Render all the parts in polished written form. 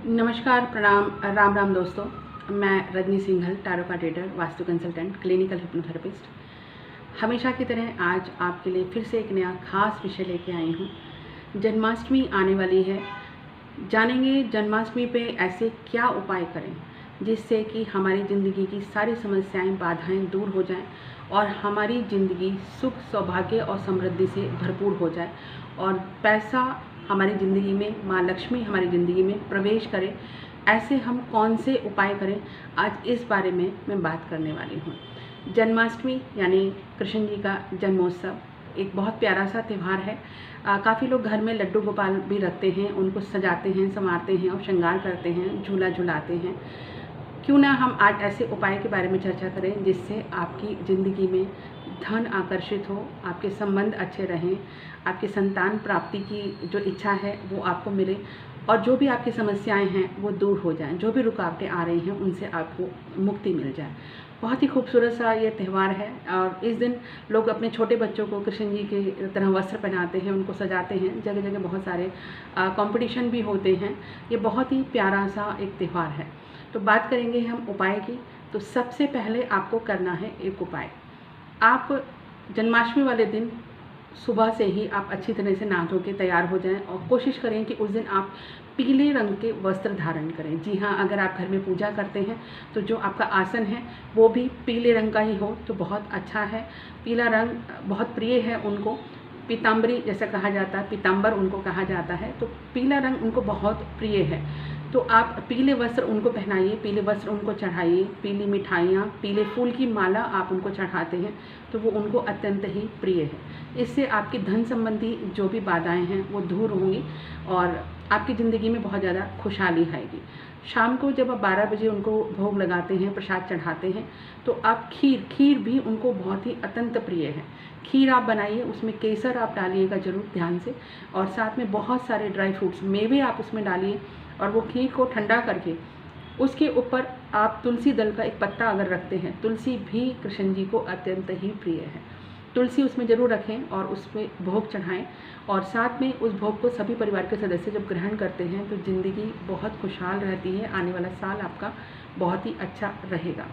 नमस्कार, प्रणाम, राम राम दोस्तों। मैं Rajni Singhal, tarot card reader, vastu consultant, clinical hypnotherapist. हमेशा की तरह आज आपके लिए फिर से एक नया खास विषय लेके आई हूँ। जन्माष्टमी आने वाली है। जानेंगे जन्माष्टमी पे ऐसे क्या उपाय करें जिससे कि हमारी ज़िंदगी की सारी समस्याएं, बाधाएं दूर हो जाएं और हमारी ज़िंदगी सुख, सौभाग्य और समृद्धि से भरपूर हो जाए और पैसा हमारी ज़िंदगी में, माँ लक्ष्मी हमारी ज़िंदगी में प्रवेश करे। ऐसे हम कौन से उपाय करें, आज इस बारे में मैं बात करने वाली हूँ। जन्माष्टमी यानी कृष्ण जी का जन्मोत्सव एक बहुत प्यारा सा त्यौहार है। काफ़ी लोग घर में लड्डू गोपाल भी रखते हैं, उनको सजाते हैं, संवारते हैं और श्रृंगार करते हैं, झूला झुलाते हैं। क्यों ना हम आज ऐसे उपाय के बारे में चर्चा करें जिससे आपकी ज़िंदगी में धन आकर्षित हो, आपके संबंध अच्छे रहें, आपकी संतान प्राप्ति की जो इच्छा है वो आपको मिले और जो भी आपकी समस्याएं हैं वो दूर हो जाएं, जो भी रुकावटें आ रही हैं उनसे आपको मुक्ति मिल जाए। बहुत ही खूबसूरत सा ये त्यौहार है और इस दिन लोग अपने छोटे बच्चों को कृष्ण जी की तरह वस्त्र पहनाते हैं, उनको सजाते हैं। जगह जगह बहुत सारे कंपटीशन भी होते हैं। ये बहुत ही प्यारा सा एक त्यौहार है। तो बात करेंगे हम उपाय की। तो सबसे पहले आपको करना है एक उपाय। आप जन्माष्टमी वाले दिन सुबह से ही आप अच्छी तरह से नहा धो के तैयार हो जाएं और कोशिश करें कि उस दिन आप पीले रंग के वस्त्र धारण करें। जी हाँ, अगर आप घर में पूजा करते हैं तो जो आपका आसन है वो भी पीले रंग का ही हो तो बहुत अच्छा है। पीला रंग बहुत प्रिय है उनको, पीताम्बरी जैसा कहा जाता है, पीताम्बर उनको कहा जाता है, तो पीला रंग उनको बहुत प्रिय है। तो आप पीले वस्त्र उनको पहनाइए, पीले वस्त्र उनको चढ़ाइए, पीली मिठाइयाँ, पीले फूल की माला आप उनको चढ़ाते हैं तो वो उनको अत्यंत ही प्रिय है। इससे आपकी धन संबंधी जो भी बाधाएं हैं वो दूर होंगी और आपकी ज़िंदगी में बहुत ज़्यादा खुशहाली आएगी। शाम को जब आप 12 बजे उनको भोग लगाते हैं, प्रसाद चढ़ाते हैं, तो आप खीर भी उनको बहुत ही अत्यंत प्रिय है। खीर आप बनाइए, उसमें केसर आप डालिएगा ज़रूर ध्यान से और साथ में बहुत सारे ड्राई फ्रूट्स, मेवे आप उसमें डालिए और वो खीर को ठंडा करके उसके ऊपर आप तुलसी दल का एक पत्ता अगर रखते हैं, तुलसी भी कृष्ण जी को अत्यंत ही प्रिय है। तुलसी उसमें ज़रूर रखें और उसमें भोग चढ़ाएं और साथ में उस भोग को सभी परिवार के सदस्य जब ग्रहण करते हैं तो ज़िंदगी बहुत खुशहाल रहती है। आने वाला साल आपका बहुत ही अच्छा रहेगा।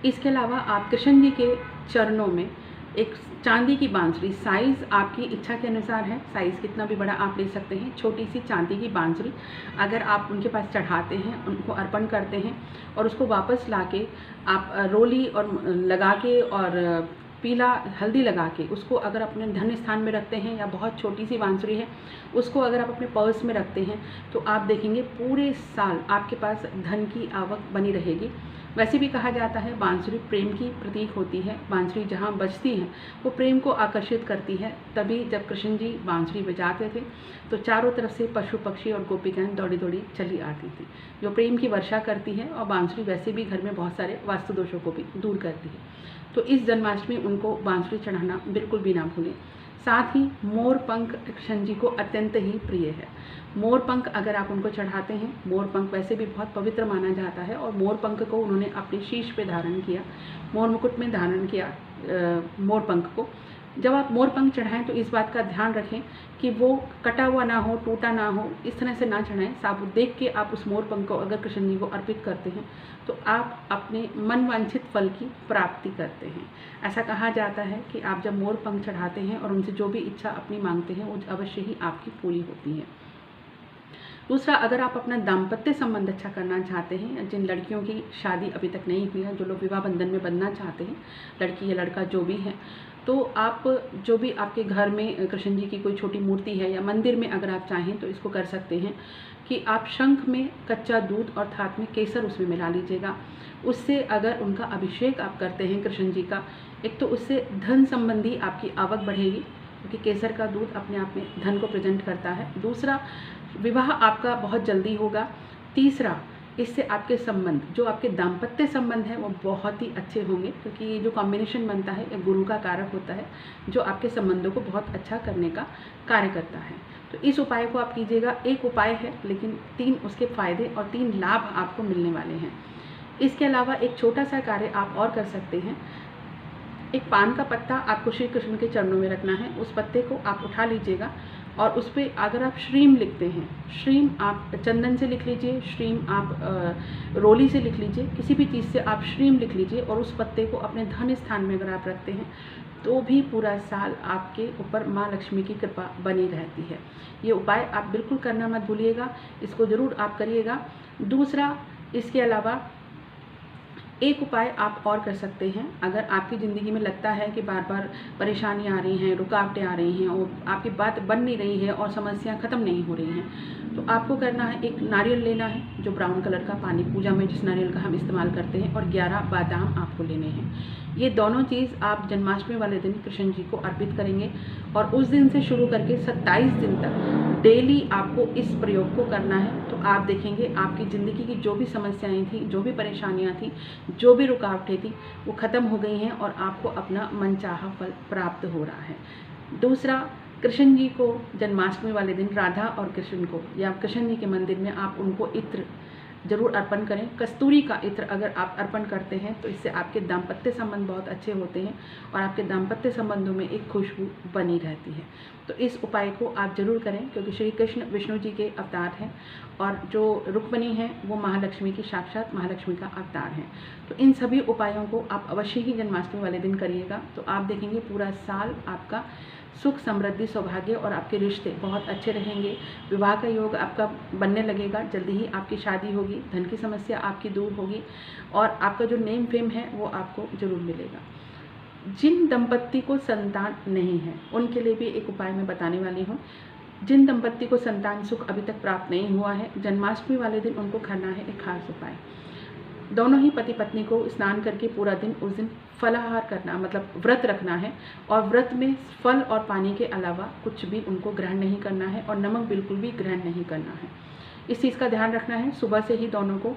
इसके अलावा आप कृष्ण जी के चरणों में एक चांदी की बांसुरी, साइज़ आपकी इच्छा के अनुसार है, साइज़ कितना भी बड़ा आप ले सकते हैं। छोटी सी चांदी की बांसुरी अगर आप उनके पास चढ़ाते हैं, उनको अर्पण करते हैं और उसको वापस लाके आप रोली और लगा के और पीला हल्दी लगा के उसको अगर अपने धन स्थान में रखते हैं, या बहुत छोटी सी बांसुरी है उसको अगर आप अपने पर्स में रखते हैं तो आप देखेंगे पूरे साल आपके पास धन की आवक बनी रहेगी। वैसे भी कहा जाता है बांसुरी प्रेम की प्रतीक होती है। बांसुरी जहाँ बजती है वो प्रेम को आकर्षित करती है। तभी जब कृष्ण जी बांसुरी बजाते थे तो चारों तरफ से पशु पक्षी और गोपिकाएं दौड़ी दौड़ी चली आती थी, जो प्रेम की वर्षा करती है। और बांसुरी वैसे भी घर में बहुत सारे वास्तु दोषों को भी दूर करती है। तो इस जन्माष्टमी उनको बांसुरी चढ़ाना बिल्कुल भी ना भूलें। साथ ही मोर पंख कृष्ण जी को अत्यंत ही प्रिय है। मोर पंख अगर आप उनको चढ़ाते हैं, मोर पंख वैसे भी बहुत पवित्र माना जाता है और मोर पंख को उन्होंने अपने शीश पे धारण किया, मोर मुकुट में धारण किया मोर पंख को। जब आप मोर पंख चढ़ाएं तो इस बात का ध्यान रखें कि वो कटा हुआ ना हो, टूटा ना हो, इस तरह से ना चढ़ाएं। साबुत देख के आप उस मोर पंख को अगर कृष्ण जी को अर्पित करते हैं तो आप अपने मन वांछित फल की प्राप्ति करते हैं। ऐसा कहा जाता है कि आप जब मोर पंख चढ़ाते हैं और उनसे जो भी इच्छा अपनी मांगते हैं वो अवश्य ही आपकी पूरी होती है। दूसरा, अगर आप अपना दाम्पत्य संबंध अच्छा करना चाहते हैं, जिन लड़कियों की शादी अभी तक नहीं हुई है, जो लोग विवाह बंधन में बंधना चाहते हैं, लड़की या लड़का जो भी है, तो आप जो भी आपके घर में कृष्ण जी की कोई छोटी मूर्ति है या मंदिर में अगर आप चाहें तो इसको कर सकते हैं कि आप शंख में कच्चा दूध और साथ में केसर उसमें मिला लीजिएगा। उससे अगर उनका अभिषेक आप करते हैं कृष्ण जी का, एक तो उससे धन संबंधी आपकी आवक बढ़ेगी क्योंकि केसर का दूध अपने आप में धन को प्रेजेंट करता है। दूसरा, विवाह आपका बहुत जल्दी होगा। तीसरा, इससे आपके संबंध, जो आपके दाम्पत्य संबंध है वो बहुत ही अच्छे होंगे क्योंकि ये जो कॉम्बिनेशन बनता है ये गुरु का कारक होता है जो आपके संबंधों को बहुत अच्छा करने का कार्य करता है। तो इस उपाय को आप कीजिएगा। एक उपाय है लेकिन 3 उसके फायदे और 3 लाभ आपको मिलने वाले हैं। इसके अलावा एक छोटा सा कार्य आप और कर सकते हैं। एक पान का पत्ता आपको श्री कृष्ण के चरणों में रखना है। उस पत्ते को आप उठा लीजिएगा और उस पर अगर आप श्रीम लिखते हैं, श्रीम आप चंदन से लिख लीजिए, श्रीम आप रोली से लिख लीजिए, किसी भी चीज़ से आप श्रीम लिख लीजिए और उस पत्ते को अपने धन स्थान में अगर आप रखते हैं तो भी पूरा साल आपके ऊपर माँ लक्ष्मी की कृपा बनी रहती है। ये उपाय आप बिल्कुल करना मत भूलिएगा, इसको ज़रूर आप करिएगा। दूसरा, इसके अलावा एक उपाय आप और कर सकते हैं। अगर आपकी ज़िंदगी में लगता है कि बार बार परेशानियाँ आ रही हैं, रुकावटें आ रही हैं और आपकी बात बन नहीं रही है और समस्याएं ख़त्म नहीं हो रही हैं, तो आपको करना है, एक नारियल लेना है जो ब्राउन कलर का, पानी पूजा में जिस नारियल का हम इस्तेमाल करते हैं, और 11 बादाम आपको लेने हैं। ये दोनों चीज़ आप जन्माष्टमी वाले दिन कृष्ण जी को अर्पित करेंगे और उस दिन से शुरू करके 27 दिन तक डेली आपको इस प्रयोग को करना है। तो आप देखेंगे आपकी ज़िंदगी की जो भी समस्याएं थी, जो भी परेशानियां थी, जो भी रुकावटें थी, वो ख़त्म हो गई हैं और आपको अपना मनचाहा फल प्राप्त हो रहा है। दूसरा, कृष्ण जी को जन्माष्टमी वाले दिन राधा और कृष्ण को, या कृष्ण जी के मंदिर में आप उनको इत्र जरूर अर्पण करें। कस्तूरी का इत्र अगर आप अर्पण करते हैं तो इससे आपके दाम्पत्य संबंध बहुत अच्छे होते हैं और आपके दाम्पत्य संबंधों में एक खुशबू बनी रहती है। तो इस उपाय को आप जरूर करें, क्योंकि श्री कृष्ण विष्णु जी के अवतार हैं और जो रुक्मिणी हैं वो महालक्ष्मी की, साक्षात महालक्ष्मी का अवतार हैं। तो इन सभी उपायों को आप अवश्य ही जन्माष्टमी वाले दिन करिएगा, तो आप देखेंगे पूरा साल आपका सुख, समृद्धि, सौभाग्य और आपके रिश्ते बहुत अच्छे रहेंगे। विवाह का योग आपका बनने लगेगा, जल्दी ही आपकी शादी होगी, धन की समस्या आपकी दूर होगी और आपका जो नेम फेम है वो आपको जरूर मिलेगा। जिन दंपत्ति को संतान नहीं है उनके लिए भी एक उपाय मैं बताने वाली हूँ। जिन दंपत्ति को संतान सुख अभी तक प्राप्त नहीं हुआ है, जन्माष्टमी वाले दिन उनको करना है एक खास उपाय। दोनों ही पति पत्नी को स्नान करके पूरा दिन उस दिन फलाहार करना, मतलब व्रत रखना है और व्रत में फल और पानी के अलावा कुछ भी उनको ग्रहण नहीं करना है और नमक बिल्कुल भी ग्रहण नहीं करना है। इस चीज़ का ध्यान रखना है। सुबह से ही दोनों को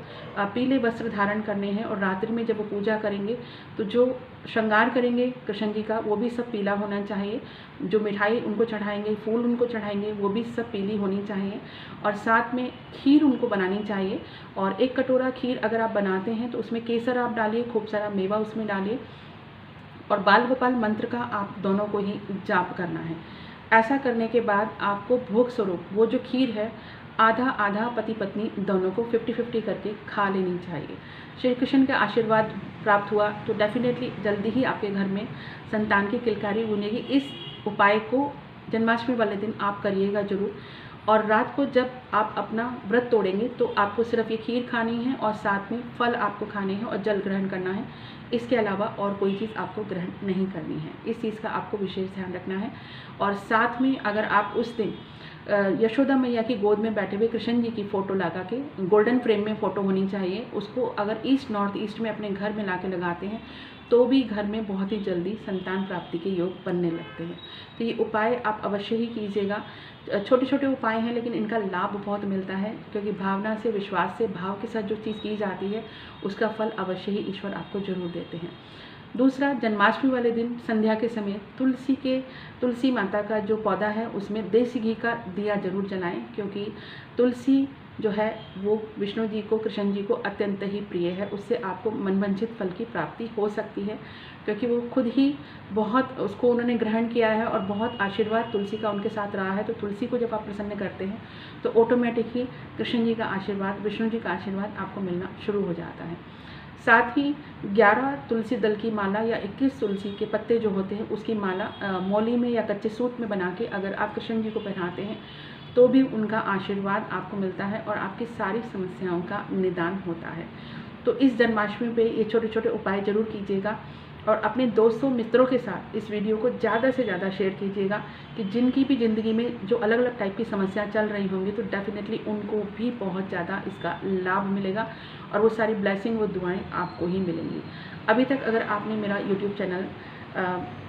पीले वस्त्र धारण करने हैं और रात्रि में जब वो पूजा करेंगे तो जो श्रृंगार करेंगे कृष्ण जी का वो भी सब पीला होना चाहिए। जो मिठाई उनको चढ़ाएंगे, फूल उनको चढ़ाएंगे, वो भी सब पीली होनी चाहिए और साथ में खीर उनको बनानी चाहिए। और 1 कटोरा खीर अगर आप बनाते हैं तो उसमें केसर आप डालिए, खूब सारा मेवा उसमें डालिए और बाल गोपाल मंत्र का आप दोनों को ही जाप करना है। ऐसा करने के बाद आपको भोग स्वरूप वो जो खीर है आधा आधा पति पत्नी दोनों को 50-50 करके खा लेनी चाहिए। श्री कृष्ण का आशीर्वाद प्राप्त हुआ तो डेफिनेटली जल्दी ही आपके घर में संतान की किलकारी गूंजेगी। इस उपाय को जन्माष्टमी वाले दिन आप करिएगा जरूर। और रात को जब आप अपना व्रत तोड़ेंगे तो आपको सिर्फ ये खीर खानी है और साथ में फल आपको खाने हैं और जल ग्रहण करना है। इसके अलावा और कोई चीज़ आपको ग्रहण नहीं करनी है। इस चीज़ का आपको विशेष ध्यान रखना है। और साथ में अगर आप उस दिन यशोदा मैया की गोद में बैठे हुए कृष्ण जी की फ़ोटो लगा के, गोल्डन फ्रेम में फ़ोटो होनी चाहिए, उसको अगर ईस्ट नॉर्थ ईस्ट में अपने घर में ला के लगाते हैं तो भी घर में बहुत ही जल्दी संतान प्राप्ति के योग बनने लगते हैं। तो ये उपाय आप अवश्य ही कीजिएगा। छोटे छोटे उपाय हैं लेकिन इनका लाभ बहुत मिलता है, क्योंकि भावना से, विश्वास से, भाव के साथ जो चीज़ की जाती है उसका फल अवश्य ही ईश्वर आपको जरूर देते हैं। दूसरा, जन्माष्टमी वाले दिन संध्या के समय तुलसी माता का जो पौधा है उसमें देसी घी का दिया जरूर जलाएं, क्योंकि तुलसी जो है वो विष्णु जी को, कृष्ण जी को अत्यंत ही प्रिय है। उससे आपको मनवांछित फल की प्राप्ति हो सकती है, क्योंकि वो खुद ही बहुत उसको उन्होंने ग्रहण किया है और बहुत आशीर्वाद तुलसी का उनके साथ रहा है। तो तुलसी को जब आप प्रसन्न करते हैं तो ऑटोमेटिक ही कृष्ण जी का आशीर्वाद, विष्णु जी का आशीर्वाद आपको मिलना शुरू हो जाता है। साथ ही 11 तुलसी दल की माला या 21 तुलसी के पत्ते जो होते हैं उसकी माला मौली में या कच्चे सूत में बना के अगर आप कृष्ण जी को पहनाते हैं तो भी उनका आशीर्वाद आपको मिलता है और आपकी सारी समस्याओं का निदान होता है। तो इस जन्माष्टमी पे ये छोटे छोटे उपाय जरूर कीजिएगा और अपने दोस्तों मित्रों के साथ इस वीडियो को ज़्यादा से ज़्यादा शेयर कीजिएगा कि जिनकी भी ज़िंदगी में जो अलग अलग टाइप की समस्या चल रही होंगी तो डेफिनेटली उनको भी बहुत ज़्यादा इसका लाभ मिलेगा और वो सारी ब्लेसिंग, वो दुआएं आपको ही मिलेंगी। अभी तक अगर आपने मेरा यूट्यूब चैनल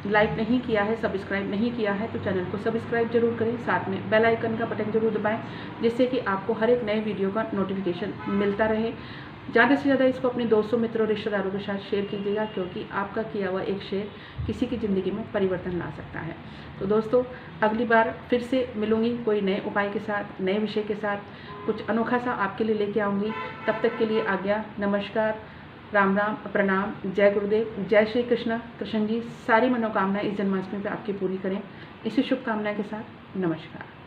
लाइक नहीं किया है, सब्सक्राइब नहीं किया है तो चैनल को सब्सक्राइब जरूर करें, साथ में बेल आइकन का बटन जरूर दबाएं जिससे कि आपको हर एक नए वीडियो का नोटिफिकेशन मिलता रहे। ज़्यादा से ज़्यादा इसको अपने दोस्तों, मित्रों, रिश्तेदारों के साथ शेयर कीजिएगा, क्योंकि आपका किया हुआ एक शेयर किसी की ज़िंदगी में परिवर्तन ला सकता है। तो दोस्तों, अगली बार फिर से मिलूंगी कोई नए उपाय के साथ, नए विषय के साथ, कुछ अनोखा सा आपके लिए लेके आऊँगी। तब तक के लिए आज्ञा, नमस्कार, राम राम, प्रणाम, जय गुरुदेव, जय श्री कृष्ण। कृष्ण जी सारी मनोकामनाएं इस जन्माष्टमी पे आपकी पूरी करें। इसी शुभकामना के साथ नमस्कार।